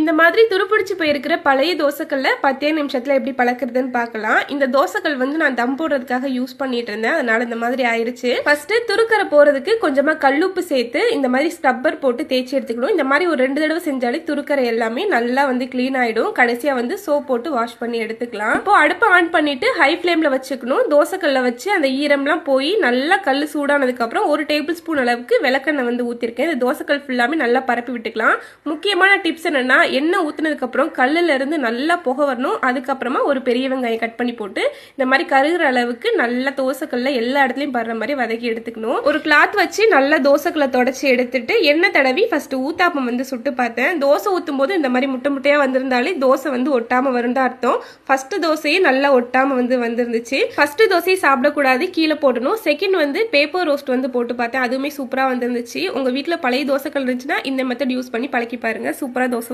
இந்த மாதிரி துருப்பிடிச்சு போயிருக்கிற பழைய தோசைக்கல்ல 10 நிமிஷத்துல எப்படி பழக்கிறதுன்னு பார்க்கலாம். இந்த தோசைக்கல் வந்து நான் தம் போடுறதுக்காக யூஸ் பண்ணிட்டு இருந்தேன், அதனால இந்த மாதிரி ஆயிருச்சு. ஃபர்ஸ்ட் துருக்கரை போறதுக்கு கொஞ்சமா கல்லுப்பு சேர்த்து இந்த மாதிரி ஸ்க்ரப்பர் போட்டு தேய்ச்சி எடுத்துக்கணும். இந்த மாதிரி ஒரு 2 தடவை செஞ்சாலே துருக்கரை எல்லாமே நல்லா வந்து கிளீன் ஆயிடும். கடைசியா வந்து சோப் போட்டு வாஷ் பண்ணி எடுத்துக்கலாம். இப்போ அடுப்பை ஆன் பண்ணிட்டு ஹை ஃபிளேம்ல வச்சுக்கணும். தோசைக்கல்ல வச்சு அந்த ஈரம்லாம் போய் நல்லா கல் சூடானதுக்கு அப்புறம் 1 டேபிள் ஸ்பூன் அளவுக்கு விளக்கெண்ணெய் வந்து ஊத்திருக்கேன். இந்த தோசைக்கல் ஃபுல்லாமே நல்லா பரப்பி விட்டுக்கலாம். முக்கியமான டிப்ஸ் என்னன்னா, எண்ணெய் ஊத்துனதுக்கு அப்புறம் கல்லுல இருந்து நல்லா புகை வரணும். அதுக்கப்புறமா ஒரு பெரிய வெங்காயம் கட் பண்ணி போட்டு இந்த மாதிரி கருகிற அளவுக்கு நல்லா தோசைக்கல்ல எல்லா இடத்துலயும் படுற மாதிரி வதக்கி எடுத்துக்கணும். ஒரு கிளாத் வச்சு நல்லா தோசைக்கல்ல தொடச்சி எடுத்துட்டு எண்ணெய் தடவி ஃபர்ஸ்ட் ஊத்தாப்பம் வந்து சுட்டு பார்த்தேன். தோசை ஊத்தும் போது இந்த மாதிரி முட்டை முட்டையா வந்திருந்தாலே தோசை வந்து ஒட்டாம வரும் தான் அர்த்தம். ஃபர்ஸ்ட் தோசையே நல்லா ஒட்டாம வந்து வந்திருந்துச்சு. ஃபர்ஸ்ட் தோசையை சாப்பிடக்கூடாது, கீழே போடணும். செகண்ட் வந்து பேப்பர் ரோஸ்ட் வந்து போட்டு பார்த்தேன், அதுவுமே சூப்பரா வந்திருந்துச்சு. உங்க வீட்டுல பழைய தோசைக்கல் இருந்துச்சுன்னா இந்த மெத்தட் யூஸ் பண்ணி பழக்கி பாருங்க, சூப்பரா தோசை